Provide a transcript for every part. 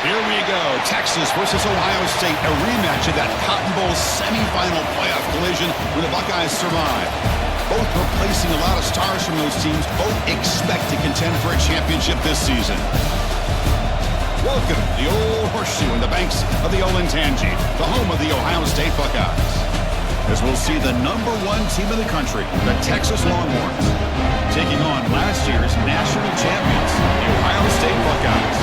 Here we go. Texas versus Ohio State, a rematch of that Cotton Bowl semifinal playoff collision where the Buckeyes survive. Both replacing a lot of stars from those teams. Both expect to contend for a championship this season. Welcome to the Old Horseshoe in the banks of the Olentangy, the home of the Ohio State Buckeyes. As we'll see the #1 team in the country, the Texas Longhorns, taking on last year's national champions, the Ohio State Buckeyes.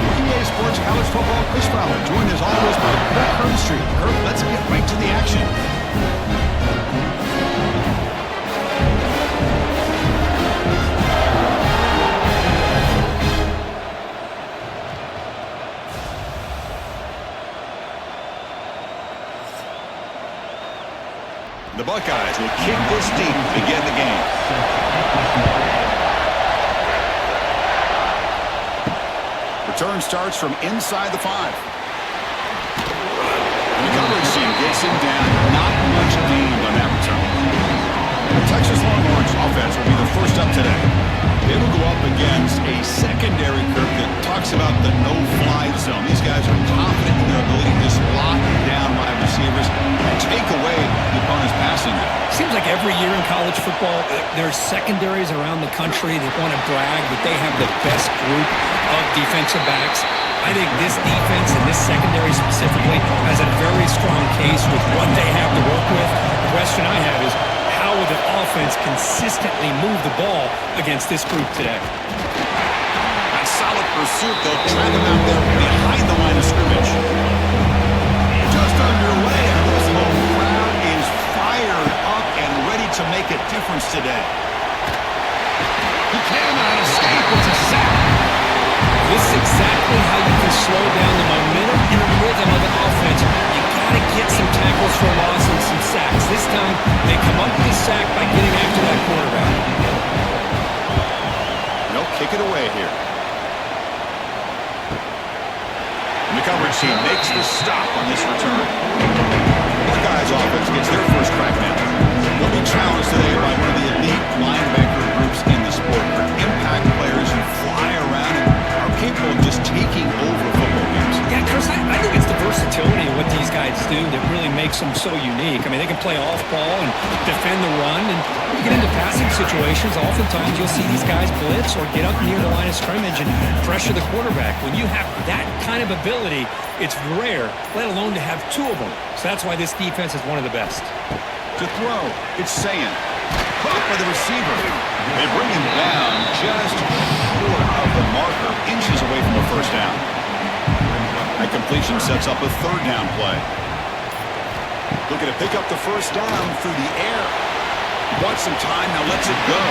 EA Sports College Football, Chris Fowler, joined as always by Kirk Herbstreit. Kirk, let's get right to the action. The Buckeyes will kick this deep to begin the game. Return starts from inside the 5. The coverage team gets him down. Not much gained on that return. The Texas Longhorns offense will be the first up today. They will go up against a secondary group that talks about the no-fly zone. These guys are confident in their ability to just lock down wide receivers and take away the opponent's passing game. Seems like every year in college football, there's secondaries around the country that want to brag that they have the best group of defensive backs. I think this defense and this secondary specifically has a very strong case with what they have to work with. The question I have is, how will the offense consistently move the ball against this group today? A solid pursuit. They'll trap him out there behind the line of scrimmage. Just underway, and this whole crowd is fired up and ready to make a difference today. He cannot escape. It's a sack. This is exactly how you can slow down the momentum and rhythm of an offense. You got to get some tackles for loss and some sacks. This time, they come up with a sack by getting after that quarterback. They'll kick it away here. And the coverage team makes the stop on this return. Buckeyes offense gets their first crack now. They'll be challenged today by one of the elite linebacker groups in the sport. Impact players who fly around and are capable of just taking over football games. Yeah, Chris, I think it's the versatility of what these guys do that really makes them so unique. I mean, they can play off ball and defend the run, and when you get into passing situations, oftentimes you'll see these guys blitz or get up near the line of scrimmage and pressure the quarterback. When you have that kind of ability, it's rare, let alone to have two of them. So that's why this defense is one of the best. To throw, it's Sayin. Caught by the receiver. They bring him down just short of the marker, inches away from the first down. That completion sets up a third down play. Looking to pick up the first down through the air. Wants some time, now lets it go.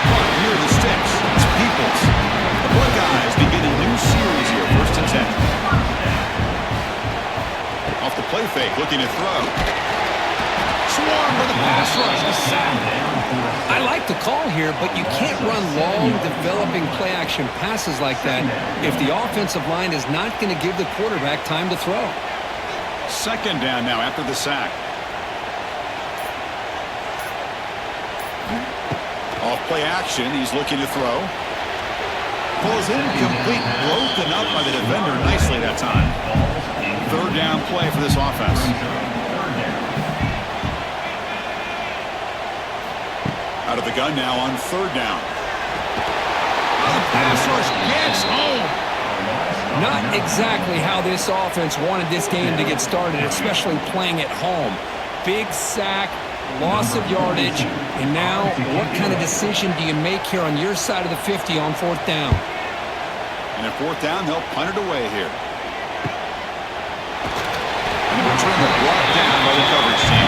Caught near the sticks. It's Peoples. The Buckeyes begin a new series here, 1st and 10. Off the play fake, looking to throw. Swarm for the pass rush. The sack. I like the call here, but you can't run long, developing play-action passes like that if the offensive line is not going to give the quarterback time to throw. Second down now after the sack. Off play action, he's looking to throw. Pulls incomplete, broken up by the defender nicely that time. Third down play for this offense. Out of the gun now on third down. The pass rush gets home. Not exactly how this offense wanted this game to get started, especially playing at home. Big sack, loss of yardage, and now what kind of decision do you make here on your side of the 50 on 4th down? And at 4th down, they'll punt it away here. And the return will brought down by the coverage team.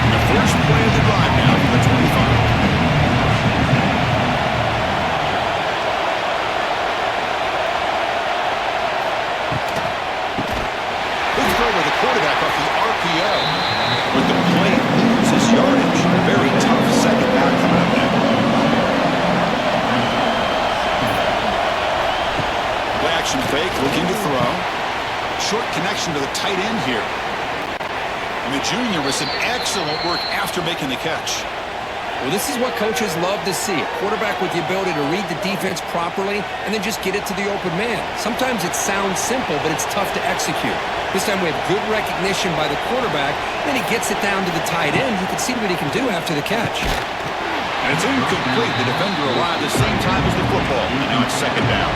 And the first play of the drive now from the 25. Quarterback off the RPO, but the play loses yardage. Very tough second down coming up now. Play action fake, looking to throw. Short connection to the tight end here. And the junior with some excellent work after making the catch. Well, this is what coaches love to see. A quarterback with the ability to read the defense properly and then just get it to the open man. Sometimes it sounds simple, but it's tough to execute. This time we have good recognition by the quarterback, then he gets it down to the tight end. You can see what he can do after the catch. And it's incomplete. The defender arrived the same time as the football. And now it's second down.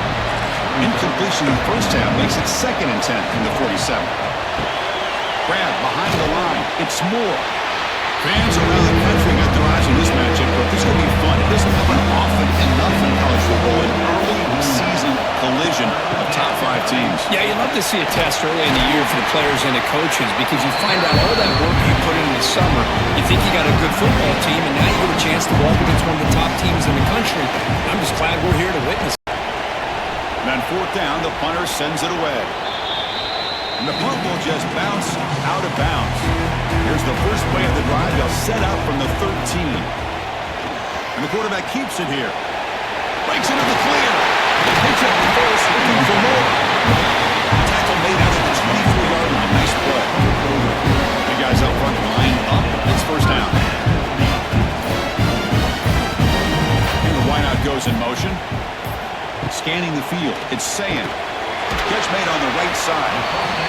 Incompletion in the first half makes it 2nd and 10 from the 47. Grab behind the line. It's Moore. Fans around the country got their eyes on this matchup, but this is going to be fun. It doesn't happen often enough in college football, an early season collision of top 5 teams. Yeah, you love to see a test early in the year for the players and the coaches because you find out all that work you put in the summer. You think you got a good football team, and now you get a chance to go up against one of the top teams in the country. I'm just glad we're here to witness it. And on 4th down, the punter sends it away. And the punt will just bounce out of bounds. Here's the first play of the drive. They'll set up from the 13. And the quarterback keeps it here. Breaks into the clear. Picks up the first, looking for more. Tackle made out of the 24-yard line. Nice play. The guys up front line up. It's first down. And the wideout goes in motion. Scanning the field. It's Sayan. Catch made on the right side.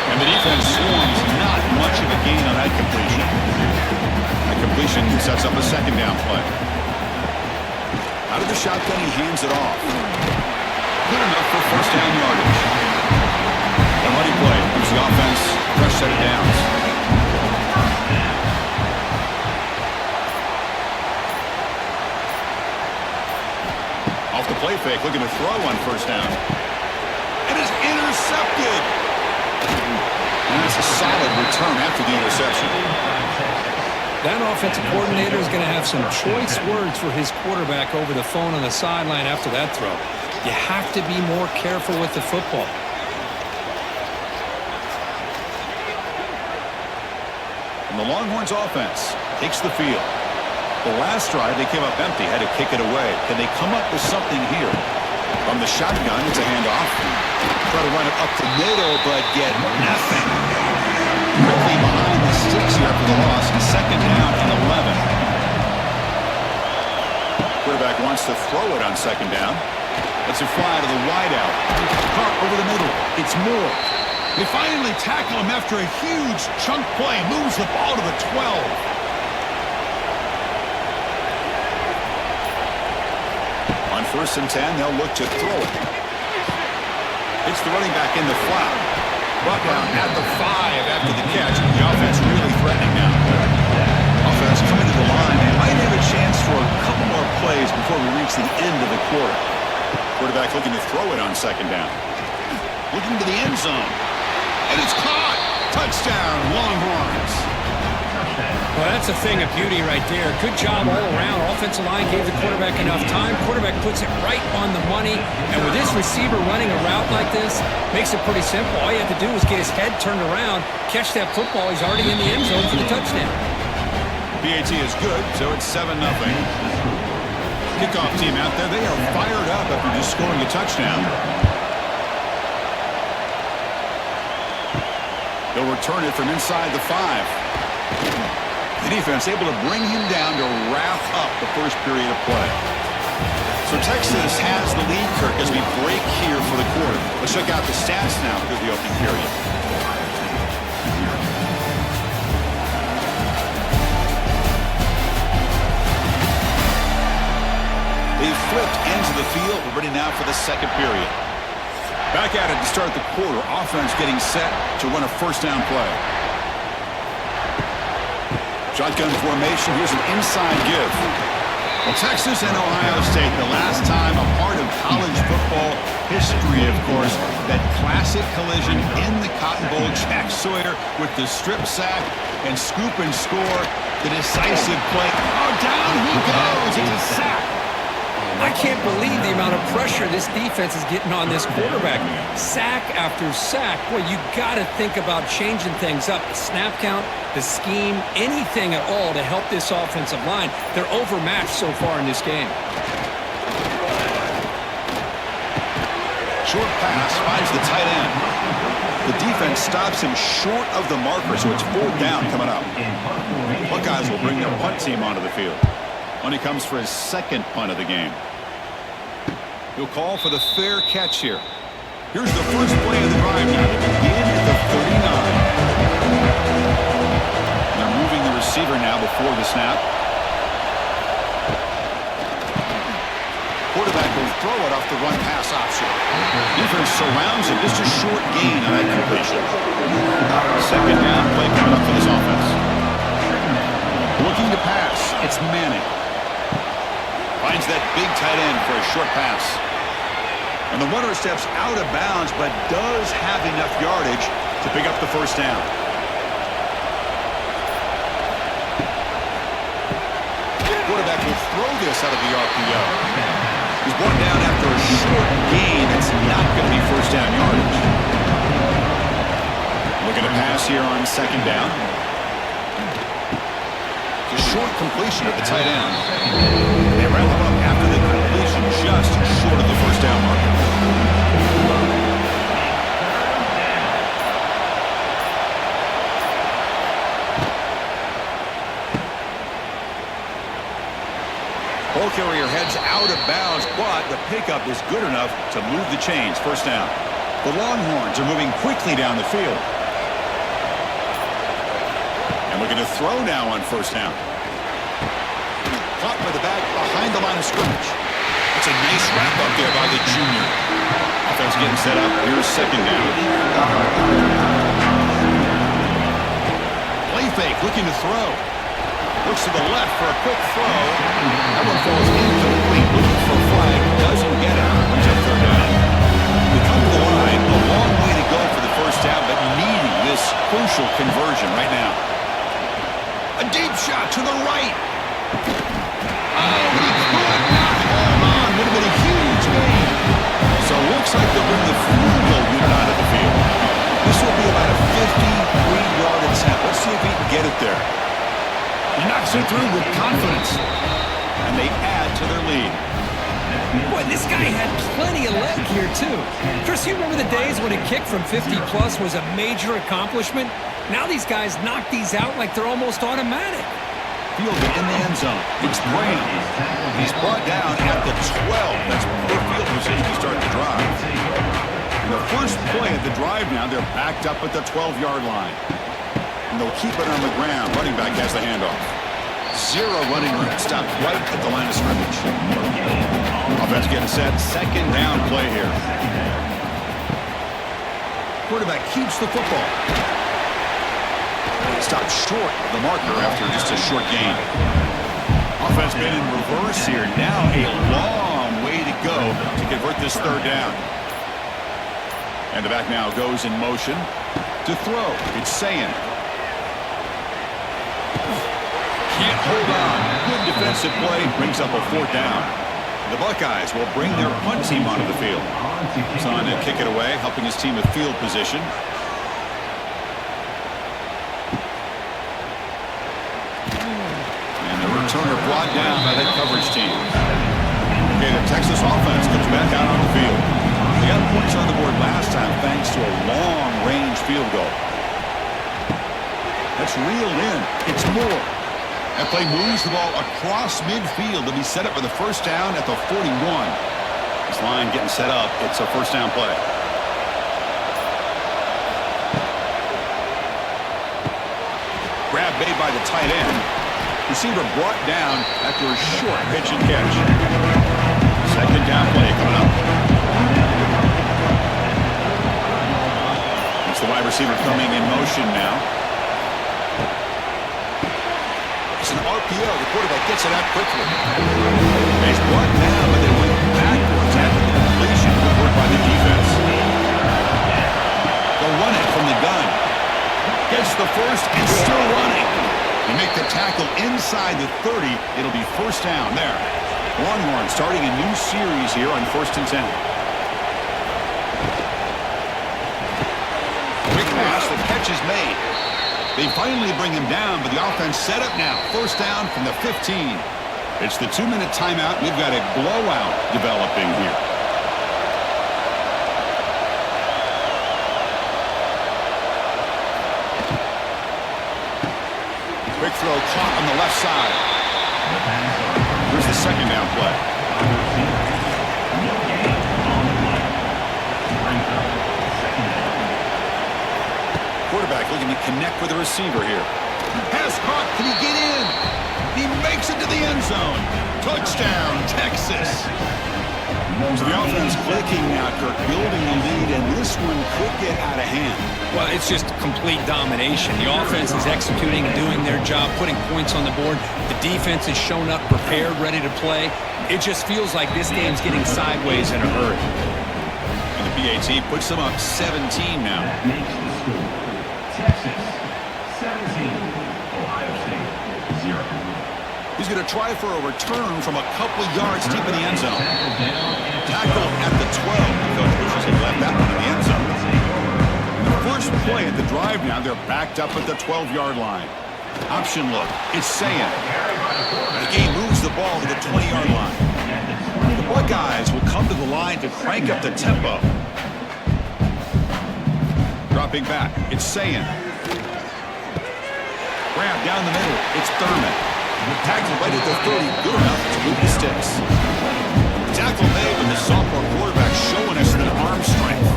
And the defense swarms. Not much of a gain on that completion. That completion sets up a 2nd down play. Out of the shotgun, he hands it off. Good enough for first down yardage. A money play. Gives the offense a fresh set of downs. Off the play fake. Looking to throw on first down. It is intercepted. And that's a solid return after the interception. That offensive coordinator is going to have some choice words for his quarterback over the phone on the sideline after that throw. You have to be more careful with the football. And the Longhorns offense takes the field. The last drive, they came up empty, had to kick it away. Can they come up with something here? From the shotgun, it's a handoff. Try to run it up the middle, but get nothing. Quickly behind the sticks here after the loss. 2nd down and 11. Quarterback wants to throw it on 2nd down. It's a fly to the wideout. Caught over the middle. It's Moore. They finally tackle him after a huge chunk play. Moves the ball to the 12. On 1st and 10, they'll look to throw it. It's the running back in the flat. Brought down at the 5 after the catch. The offense really threatening now. Offense coming to the line. They might have a chance for a couple more plays before we reach the end of the quarter. Quarterback looking to throw it on 2nd down. Looking to the end zone. And it's caught. Touchdown, Longhorns. Well, that's a thing of beauty right there. Good job all around. Offensive line gave the quarterback enough time. Quarterback puts it right on the money. And with this receiver running a route like this, makes it pretty simple. All you have to do is get his head turned around, catch that football. He's already in the end zone for the touchdown. PAT is good, so it's 7-0. Kickoff team out there. They are fired up after just scoring a touchdown. They'll return it from inside the 5. The defense able to bring him down to wrap up the first period of play. So Texas has the lead, Kirk, as we break here for the quarter. Let's check out the stats now through the opening period. They've flipped ends of the field. We're ready now for the 2nd period. Back at it to start the quarter. Offense getting set to run a first down play. Shotgun formation. Here's an inside give. Well, Texas and Ohio State, the last time a part of college football history, of course, that classic collision in the Cotton Bowl. Jack Sawyer with the strip sack and scoop and score. The decisive play. Oh, down he goes. It's a sack. I can't believe the amount of pressure this defense is getting on this quarterback. Sack after sack. Boy, you got to think about changing things up. The snap count, the scheme, anything at all to help this offensive line. They're overmatched so far in this game. Short pass finds the tight end. The defense stops him short of the marker, so it's 4th down coming up. Buckeyes will bring their punt team onto the field. When he comes for his second punt of the game. He'll call for the fair catch here. Here's the first play of the drive now to begin at the 39. They're moving the receiver now before the snap. Quarterback will throw it off the run pass option. Defense surrounds him. Just a short gain on that completion. Second down play coming up for this offense. Looking to pass. It's Manning. Finds that big tight end for a short pass. And the runner steps out of bounds, but does have enough yardage to pick up the first down. Quarterback will throw this out of the RPO. He's brought down after a short gain. That's not going to be first down yardage. Looking to pass here on second down. It's a short completion of the tight end. They wrap him up after the completion, just short of the first down marker. Ball carrier heads out of bounds, but the pickup is good enough to move the chains. First down. The Longhorns are moving quickly down the field. And looking to throw now on first down. Caught by the back behind the line of scrimmage. It's a nice wrap up there by the junior. Offense getting set up. Here's second down. Play fake, looking to throw. Looks to the left for a quick throw. That one falls incomplete. Looking for a flag. Doesn't get it. Brings up third down. They come to the line. A long way to go for the first down, but needing this crucial conversion right now. A deep shot to the right. Oh, he could not hold on. Would have been a huge gain. So it looks like they'll bring the field goal unit out of the field. This will be about a 53-yard attempt. Let's see if he can get it there. He knocks it through with confidence. And they add to their lead. Boy, this guy had plenty of leg here, too. Chris, you remember the days when a kick from 50-plus was a major accomplishment? Now these guys knock these out like they're almost automatic. Fielded in the end zone. It's Graham. He's brought down at the 12. That's poor field position to start the drive. And the first play of the drive now, they're backed up at the 12-yard line. And they'll keep it on the ground. Running back has the handoff. Zero running room. Stopped right at the line of scrimmage. Offense getting set. Second down play here. Quarterback keeps the football. Stopped short of the marker after just a short gain. Offense been in reverse here. Now a long way to go to convert this third down. And the back now goes in motion to throw. It's Sayan. Can't hold on. Good defensive play. Brings up a fourth down. The Buckeyes will bring their punt team onto the field. Son to kick it away, helping his team with field position. And the returner brought down by that coverage team. Okay, the Texas offense comes back out on the field. They got points on the board last time thanks to a long-range field goal. That's reeled in. It's Moore. That play moves the ball across midfield to be set up for the first down at the 41. This line getting set up. It's a first down play. Grab made by the tight end. Receiver brought down after a short pitch and catch. Second down play coming up. It's the wide receiver coming in motion now. It's an RPO. The quarterback gets it out quickly. He's brought down, but they went backwards after the completion. Good work by the defense. They'll run it from the gun. Gets the first and still running. They make the tackle inside the 30. It'll be first down there. Longhorns starting a new series here on 1st and 10. Quick pass. The catch is made. They finally bring him down, but the offense set up now. First down from the 15. It's the 2-minute timeout. We've got a blowout developing here. Quick throw caught on the left side. second down play. Quarterback looking to connect with the receiver here. Pass caught. Can he get in? He makes it to the end zone. Touchdown, Texas. So the offense clicking now, Kirk, building the lead, and this one could get out of hand. Well, it's just complete domination. The offense is executing and doing their job, putting points on the board. The defense has shown up, prepared, ready to play. It just feels like this game's getting sideways in a hurry. And the PAT puts them up 17 now. Texas 17, Ohio State 0. He's going to try for a return from a couple yards deep in the end zone. Tackle at the 12. The coach wishes he left that one in the end zone. The first play at the drive now, they're backed up at the 12-yard line. Option look. It's Sayin. The game moves the ball to the 20-yard line. The Buckeyes will come to the line to crank up the tempo. Dropping back. It's Sayin. Grab down the middle. It's Thurman. Tackle right at the 30. Good enough to move the sticks. Tackle made with the sophomore quarterback showing us that arm strength.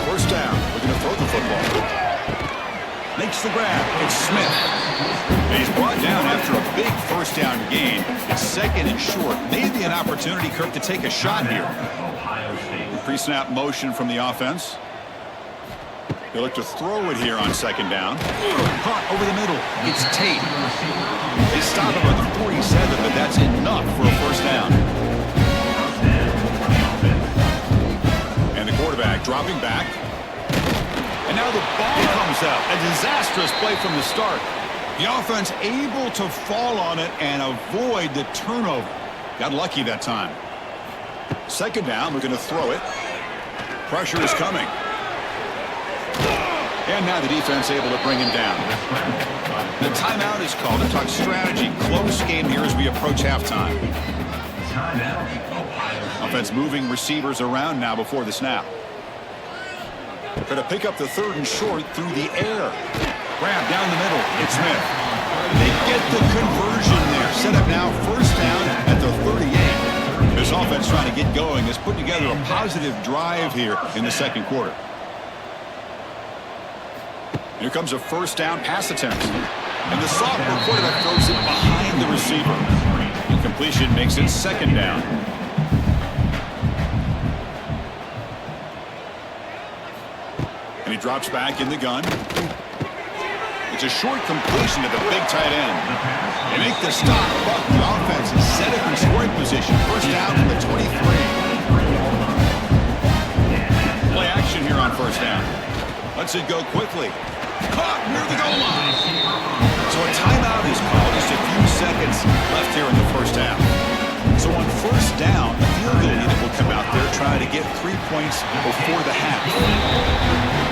First down. We're going to throw the football. Makes the grab. It's Smith. And he's brought down after a big first down gain. It's second and short. Maybe an opportunity, Kirk, to take a shot here. Pre-snap motion from the offense. They look to throw it here on second down. Caught over the middle. It's Tate. They stop him at the 47, but that's enough for a first down. And the quarterback dropping back. And now the ball comes out. A disastrous play from the start. The offense able to fall on it and avoid the turnover. Got lucky that time. Second down, we're going to throw it. Pressure is coming. And now the defense able to bring him down. The timeout is called to talk strategy. Close game here as we approach halftime. Offense moving receivers around now before the snap. Going to pick up the third and short through the air. Grab down the middle. It's Smith. They get the conversion there. Set up now first down at the 38. This offense trying to get going is putting together a positive drive here in the second quarter. Here comes a first down pass attempt. And the sophomore quarterback throws it behind the receiver. Incompletion makes it second down. And he drops back in the gun. It's a short completion to the big tight end. They make the stop, but the offense is set up in scoring position. First down to the 23. Play action here on first down. Lets it go quickly. Caught near the goal line. So a timeout is called. Just a few seconds left here in the first half. So on first down, the field goal unit will come out there trying to get 3 points before the half.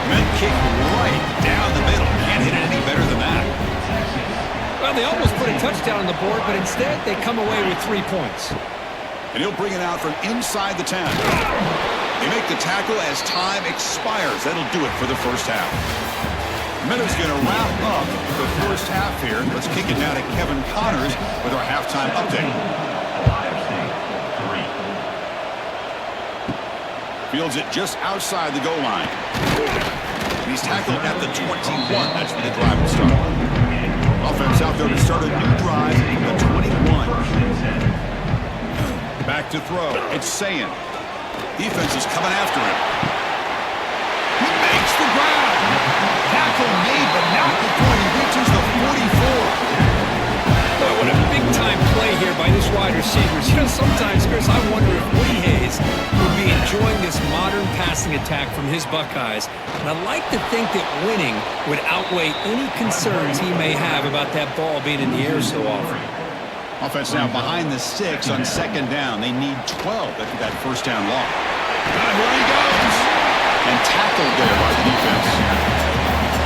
Men kick right down the middle. Can't hit it any better than that. Well, they almost put a touchdown on the board, but instead they come away with 3 points. And he'll bring it out from inside the 10. They make the tackle as time expires. That'll do it for the first half. Meadows going to wrap up the first half here. Let's kick it now to Kevin Connors with our halftime update. Fields it just outside the goal line. He's tackled at the 21. That's where the drive will start. Offense out there to start a new drive at the 21. Back to throw. It's Sayin. Defense is coming after him. He makes the grab. Tackle made, but not before he reaches the 44. Boy, what a big-time play here by this wide receiver. You know, sometimes, Chris, I wonder if Woody Hayes would be enjoying this modern passing attack from his Buckeyes. And I'd like to think that winning would outweigh any concerns he may have about that ball being in the air so often. Offense now behind the sticks on second down. They need 12 after that first down loss. And here he goes. And tackled there by the defense.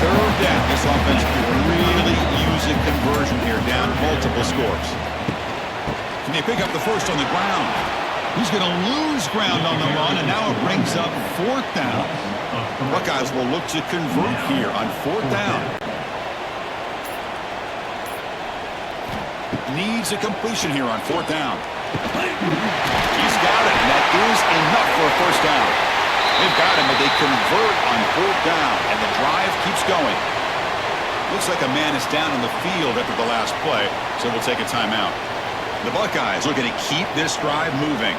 Third down. This offense could really use a conversion here, down multiple scores. Can they pick up the first on the ground? He's going to lose ground on the run, and now it brings up fourth down. The Buckeyes will look to convert here on fourth down. needs a completion here on 4th down. He's got it, and that is enough for a first down. They've got him, but they convert on 4th down, and the drive keeps going. Looks like a man is down on the field after the last play, so we'll take a timeout. The Buckeyes looking to keep this drive moving.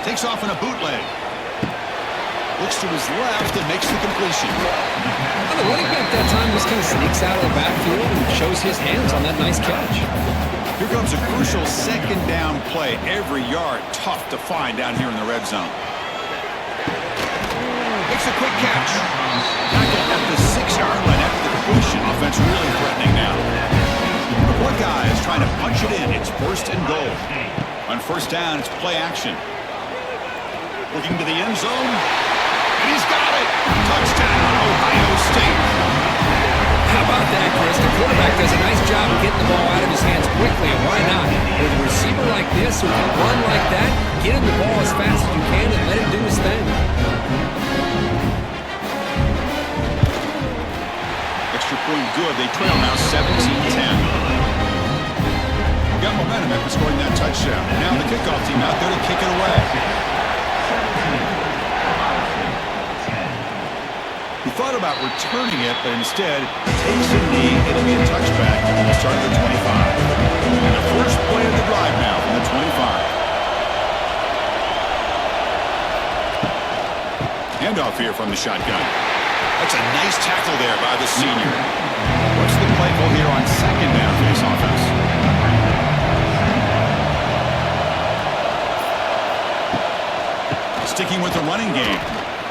Takes off in a bootleg. Looks to his left and makes the completion. Well, the running back that time just kind of sneaks out of the backfield and shows his hands on that nice catch. Here comes a crucial 2nd down play. Every yard tough to find down here in the red zone. Makes a quick catch. Tackled at the 6-yard line after the completion. Offense really threatening now. The Buckeyes trying to punch it in. It's 1st and goal. On 1st down, it's play action. Looking to the end zone. And he's got it. Touchdown, Ohio State. How about that, Chris? The quarterback does a nice job of getting the ball out of his hands quickly, and why not? With a receiver like this who can run like that, get him the ball as fast as you can and let him do his thing. Extra point good. They trail now 17-10. Got momentum after scoring that touchdown. Now the kickoff team out there to kick it away. He thought about returning it, but instead takes a knee. It'll be a touchback. We'll start at the 25. And the first play of the drive now from the 25. Handoff here from the shotgun. That's a nice tackle there by the senior. What's the play call here on 2nd down for this offense? Sticking with the running game.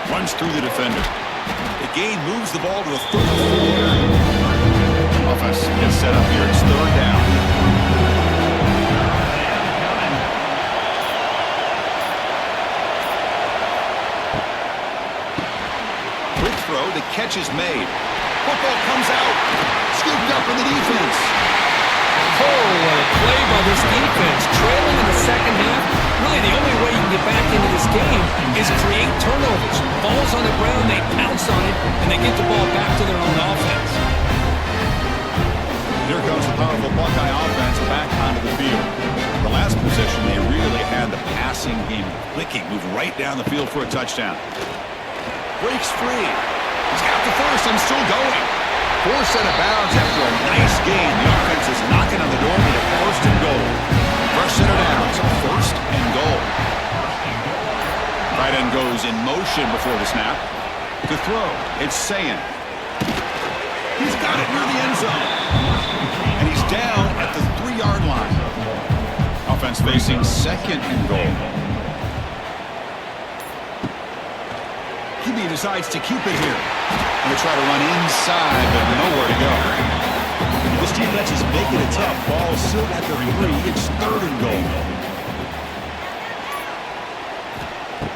Runs through the defender. The gain moves the ball to the 34. Offense gets set up here. It's 3rd down. Quick throw. The catch is made. Football comes out. Scooped up in the defense. Oh, what a play by this defense. Trailing in the 2nd half. Really, the only way you can get back into this game is create turnovers. Ball's on the ground, they pounce on it, and they get the ball back to their own offense. Here comes the powerful Buckeye offense back onto the field. The last possession, they really had the passing game clicking. Moved right down the field for a touchdown. Breaks free. He's got the first and still going. Forced out of bounds after a nice gain. The offense is knocking on the door to 1st and goal. First center down. It's 1st and goal. Tight end goes in motion before the snap. To throw, it's Sayin. He's got it near the end zone. And he's down at the 3-yard line. Offense facing 2nd and goal. QB decides to keep it here. And they try to run inside, but nowhere to go. This defense is making it tough. Ball still at the 3. It's 3rd and goal.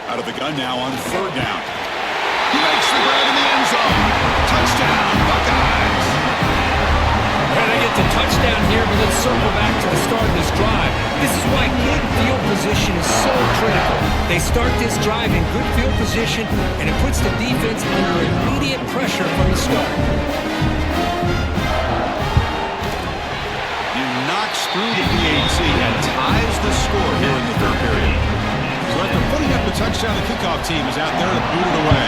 Out of the gun now on 3rd down. He makes the grab in the end zone. Touchdown, Buckeyes. Well, they get the touchdown here, but let's circle back to the start of this drive. This is why good field position is so critical. They start this drive in good field position, and it puts the defense under immediate pressure from the start. He knocks through the PAT and ties the score here in the 3rd period. So after putting up the touchdown, the kickoff team is out there to boot it away.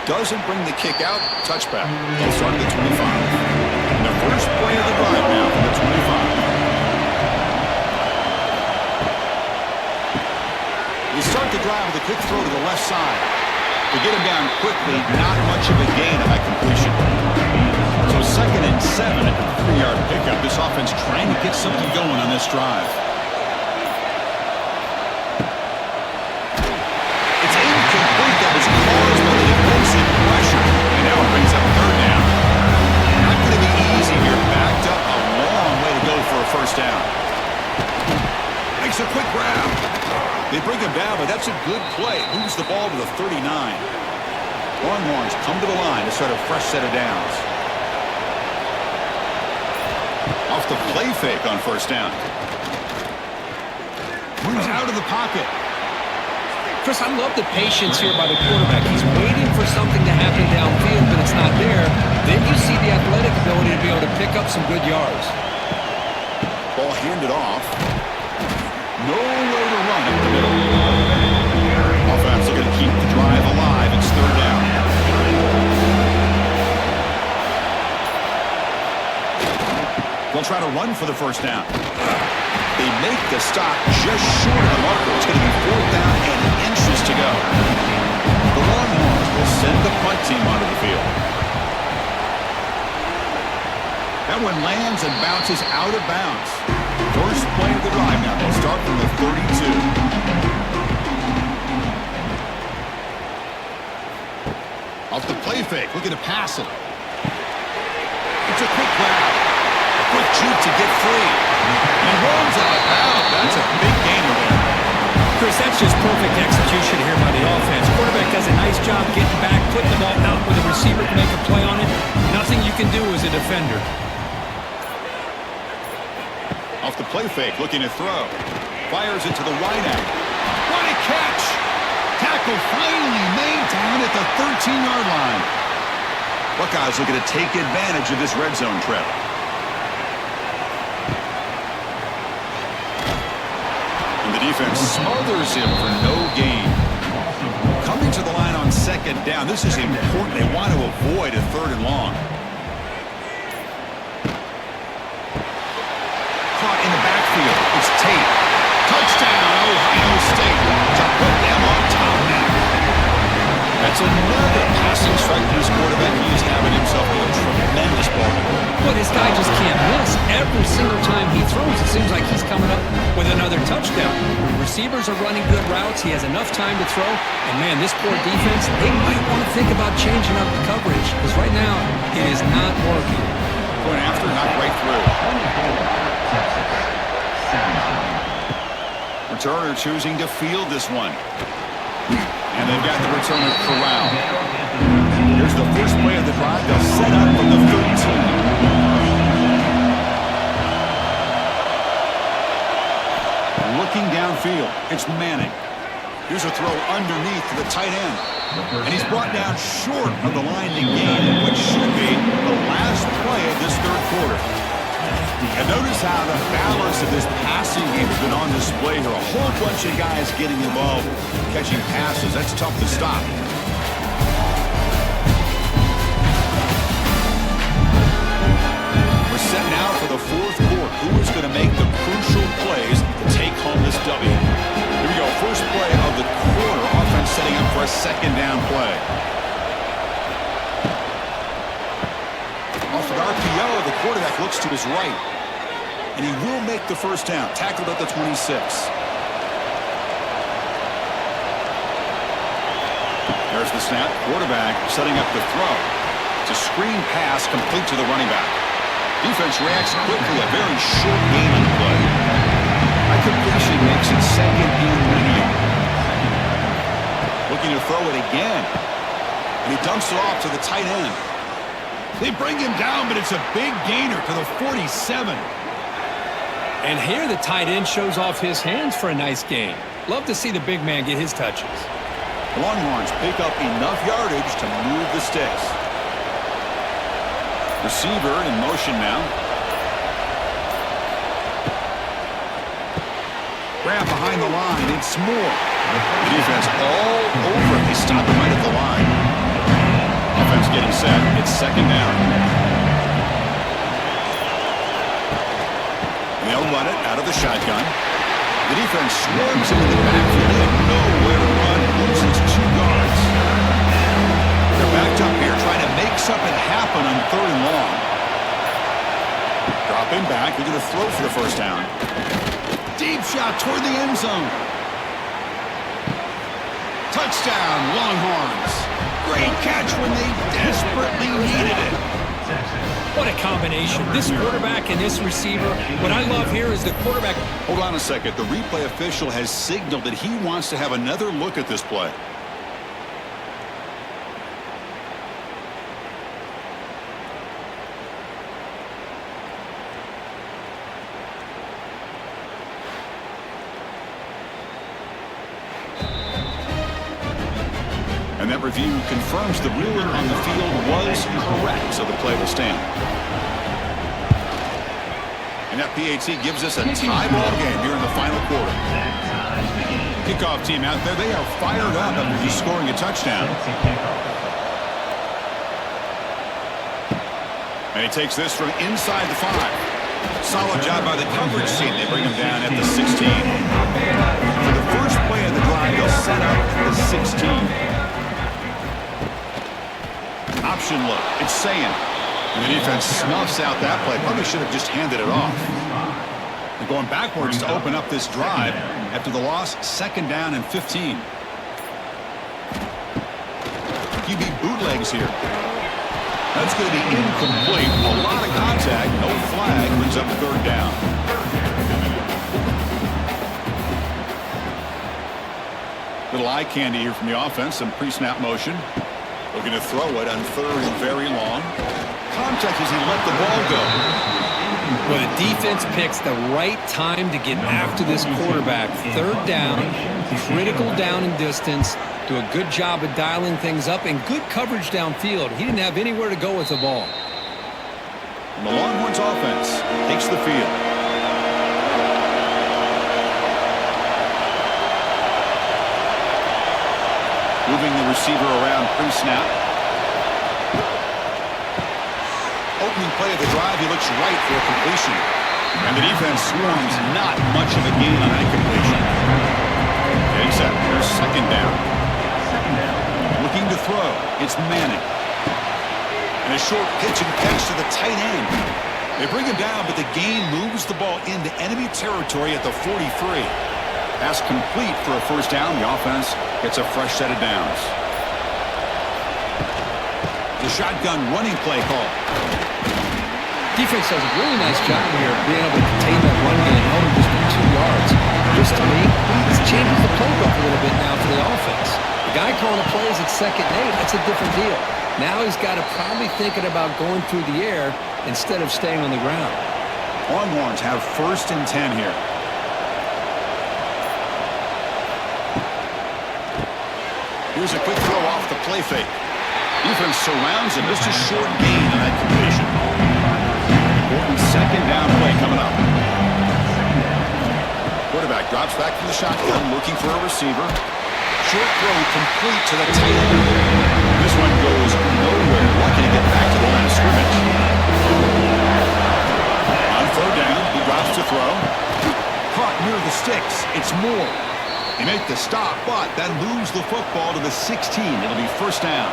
Doesn't bring the kick out. Touchback. They'll start at the 25. And the first play of the drive now from the 25. We start the drive with a quick throw to the left side. To get him down quickly, not much of a gain on that completion. So 2nd and 7 at the 3-yard pickup. This offense trying to get something going on this drive. It's incomplete. That was caused by the defensive pressure. And now it brings up 3rd down. Not going to be easy here. Backed up a long way to go for a first down. Makes a quick grab. They bring him down, but that's a good play. Moves the ball to the 39. Longhorns come to the line to start a fresh set of downs. Off the play fake on first down. Moves out of the pocket. Chris, I love the patience here by the quarterback. He's waiting for something to happen downfield, but it's not there. Then you see the athletic ability to be able to pick up some good yards. Ball handed off. Nowhere to run up the middle. Offense looking to keep the drive alive. It's third down. They'll try to run for the first down. They make the stop just short of the marker. It's going to be fourth down and inches to go. The Longhorns will send the punt team onto the field. That one lands and bounces out of bounds. First play of the drive now. They'll start from the 32. Off the play fake, looking to pass it. It's a quick grab. A quick juke to get free. He runs out of bounds. That's a big gainer there. Chris, that's just perfect execution here by the offense. Quarterback does a nice job getting back, putting the ball out where the receiver can make a play on it. Nothing you can do as a defender. Off the play fake, looking to throw. Fires it to the wide out. What a catch! Tackle finally made down at the 13-yard line. Buckeyes looking to take advantage of this red zone trip. And the defense smothers him for no gain. Coming to the line on second down. This is important. They want to avoid a third and long. Caught in the backfield. It's Tate. Touchdown, Ohio State. To put them on top now. That's another passing strike to this quarterback. He is having himself a tremendous ball. Well, this guy just can't miss. Every single time he throws, it seems like he's coming up with another touchdown. Receivers are running good routes. He has enough time to throw. And, man, this poor defense, they might want to think about changing up the coverage. Because right now, it is not working. Going after, not right through. Returner choosing to field this one. And they've got the returner corralled. Here's the first play of the drive. They'll set up from the 13. Looking downfield, it's Manning. Here's a throw underneath to the tight end. And he's brought down short of the line to gain what should be the last play of this third quarter. And notice how the balance of this passing game has been on display here. A whole bunch of guys getting involved, catching passes. That's tough to stop. We're set now for the fourth quarter. Who is going to make the crucial plays to take home this W? Here we go. First play of the quarter. Offense setting up for a second down play. Off an RPO, the quarterback looks to his right. And he will make the first down. Tackled at the 26. There's the snap. Quarterback setting up the throw. It's a screen pass complete to the running back. Defense reacts quickly. A very short game on the play. High completion makes it second and medium. Looking to throw it again. And he dumps it off to the tight end. They bring him down, but it's a big gainer to the 47. And here the tight end shows off his hands for a nice gain. Love to see the big man get his touches. The Longhorns pick up enough yardage to move the sticks. Receiver in motion now. Grab behind the line. It's Moore. The defense all over him. They stop him right at the line. Offense getting set. It's second down. They'll run it out of the shotgun. The defense swarms him in the backfield. They have nowhere to run. Loses 2 yards. They're backed up here trying to make something happen on third and long. Dropping back. They're going to throw for the first down. Deep shot toward the end zone. Touchdown, Longhorns. Great catch when they desperately needed it. What a combination. This quarterback and this receiver. What I love here is the quarterback. Hold on a second. The replay official has signaled that he wants to have another look at this play. And that review confirms the ruling on the field was correct, so the play will stand. And that PAT gives us a tie ball game here in the final quarter. Kickoff team out there, they are fired up after just scoring a touchdown. And he takes this from inside the 5. Solid job by the coverage team. They bring him down at the 16. For the first play of the drive, they'll set up the 16. Option look. It's saying. And the defense snuffs out that play. Probably should have just handed it off. They're going backwards to open up this drive after the loss. 2nd down and 15. QB bootlegs here. That's going to be incomplete. A lot of contact. No flag. Brings up 3rd down. Little eye candy here from the offense. Some pre-snap motion. Looking to throw it on 3rd and very long. Contact as he let the ball go. Well, the defense picks the right time to get after this quarterback. 3rd down, critical down and distance. Do a good job of dialing things up and good coverage downfield. He didn't have anywhere to go with the ball. And the Longhorns offense takes the field. Moving the receiver around pre-snap. Opening play of the drive, he looks right for a completion. And the defense swarms, not much of a gain on that completion. Getting set for 2nd down. Looking to throw. It's Manning. And a short pitch and catch to the tight end. They bring him down, but the gain moves the ball into enemy territory at the 43. Pass complete for a 1st down. The offense gets a fresh set of downs. The shotgun running play call. Defense does a really nice job here being able to contain that run game, held him just for 2 yards. Just to me, this changes the playbook a little bit now for the offense. The guy calling the plays at 2nd and 8, that's a different deal. Now he's got to probably thinking about going through the air instead of staying on the ground. Longhorns have 1st and 10 here. Here's a quick throw off the play fake. Defense surrounds him. Just a short gain on that completion. Important 2nd down play coming up. Quarterback drops back from the shotgun, looking for a receiver. Short throw complete to the tight end. This one goes nowhere. Lucky to get back to the line of scrimmage. On 3rd down, he drops to throw. Caught near the sticks. It's Moore. They make the stop, but then lose the football to the 16. It'll be 1st down.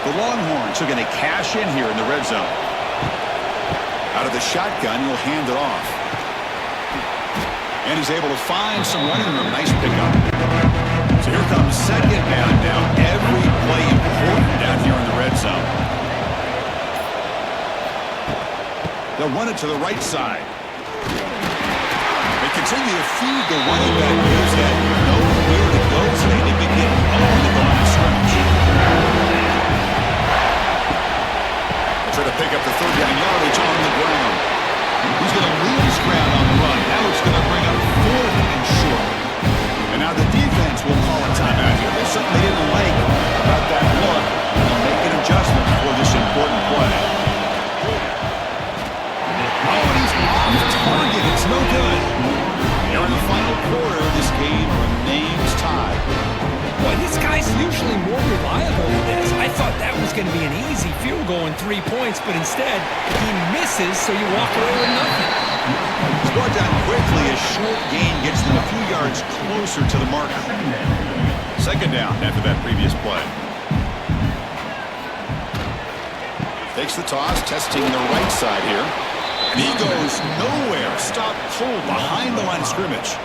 The Longhorns are going to cash in here in the red zone. Out of the shotgun, he'll hand it off. And he's able to find some running room. Nice pickup. So here comes 2nd down now. Every play important down here in the red zone. They'll run it to the right side. They continue to feed the running back. He's got nowhere to go today. They've been getting owned at the line of scrimmage. Try to pick up the 3rd down yardage on the ground. He's going to lose ground on the run. Now it's going to bring up 4th and short. And now the defense will call a timeout here. There's something they didn't like about that look. They'll make an adjustment for this important play. Oh, and he's off target. It's no good. Here in the final quarter, this game remains tied. Boy, this guy's usually more reliable than this. I thought that was going to be an easy field goal and 3 points, but instead, he misses, so you walk away with nothing. Brought down quickly. A short gain gets them a few yards closer to the marker. 2nd down after that previous play. Takes the toss, testing the right side here. And he goes nowhere. Stop cold behind the line of scrimmage.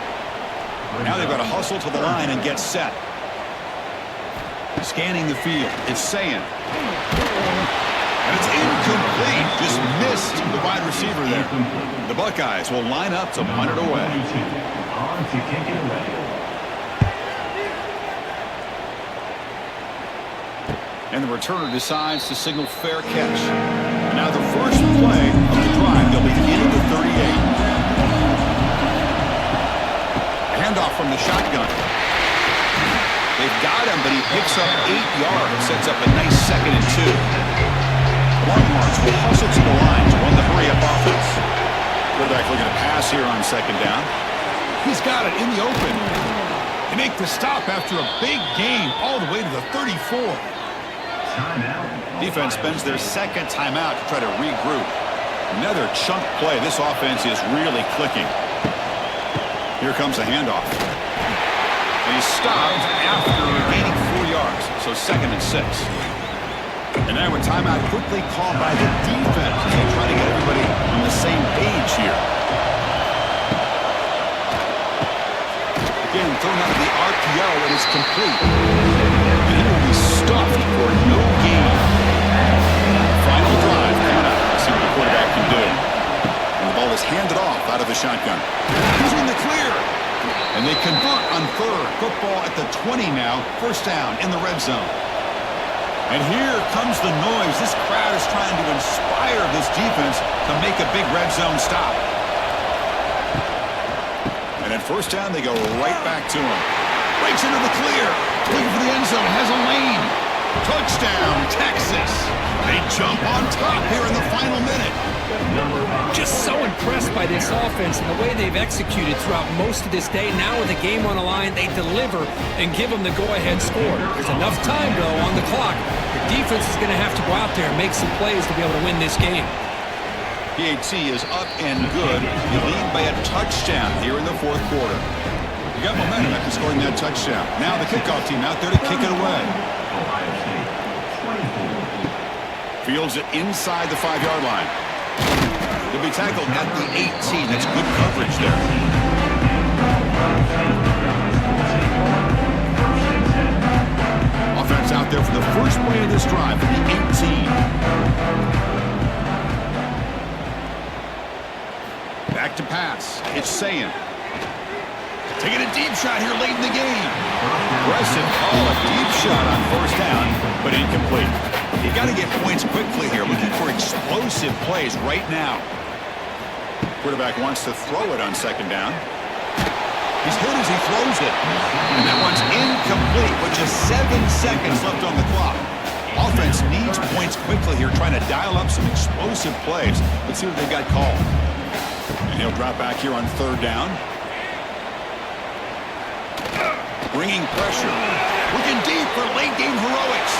Now they've got to hustle to the line and get set. Scanning the field. It's saying. And it's incomplete. Just missed the wide receiver there. The Buckeyes will line up to punt it away. On to kick it away. And the returner decides to signal fair catch. And now the first play of the drive. They'll begin at the 38. Handoff from the shotgun. They've got him, but he picks up 8 yards. Sets up a nice 2nd and 2. Longhorns will hustle to the line to run the hurry-up offense. Quarterback looking to pass here on 2nd down. He's got it in the open. They make the stop after a big gain all the way to the 34. Timeout. Defense spends their 2nd timeout to try to regroup. Another chunk play. This offense is really clicking. Here comes a handoff. And he's stopped after gaining 4 yards. So 2nd and 6. And now a timeout quickly called by the defense as they try to get everybody on the same page here. Again, thrown out of the RPO, it is complete. And he will be stuffed for no gain. Final drive coming up. Let's see what the quarterback can do. And the ball is handed off out of the shotgun. He's in the clear. And they convert on 3rd. Football at the 20 now. 1st down in the red zone. And here comes the noise. This crowd is trying to inspire this defense to make a big red zone stop. And at 1st down, they go right back to him. Breaks into the clear. Looking for the end zone. Has a lane. Touchdown, Texas. They jump on top here in the final minute. Just so impressed by this offense and the way they've executed throughout most of this day. Now with the game on the line, they deliver and give them the go-ahead score. There's enough time, though, on the clock. The defense is going to have to go out there and make some plays to be able to win this game. PAT is up and good. You lead by a touchdown here in the 4th quarter. You got momentum after scoring that touchdown. Now the kickoff team out there to kick it away. Ohio State, 24. Fields it inside the 5-yard line. He'll be tackled at the 18. That's good coverage there. Offense out there for the first play of this drive at the 18. Back to pass. It's Sayin. Taking a deep shot here late in the game. Aggressive call, a deep shot on 1st down, but incomplete. You got to get points quickly here. Looking for explosive plays right now. Quarterback wants to throw it on 2nd down. He's hit as he throws it. And that one's incomplete with just 7 seconds left on the clock. Offense needs points quickly here, trying to dial up some explosive plays. Let's see what they've got called. And he'll drop back here on 3rd down. Bringing pressure. Looking deep for late game heroics.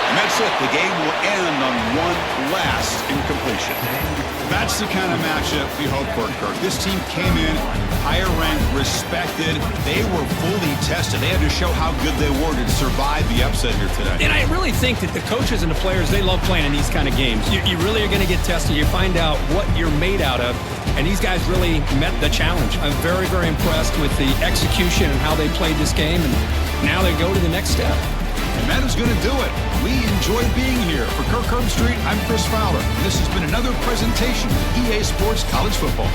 And that's it. The game will end on one last incompletion. That's the kind of matchup we hope for, Kirk. This team came in higher ranked, respected. They were fully tested. They had to show how good they were to survive the upset here today. And I really think that the coaches and the players, they love playing in these kind of games. You really are going to get tested. You find out what you're made out of. And these guys really met the challenge. I'm very, very impressed with the execution and how they played this game. And now they go to the next step. And that is going to do it. We enjoyed being here. For Kirk Herbstreit, I'm Chris Fowler. And this has been another presentation of EA Sports College Football.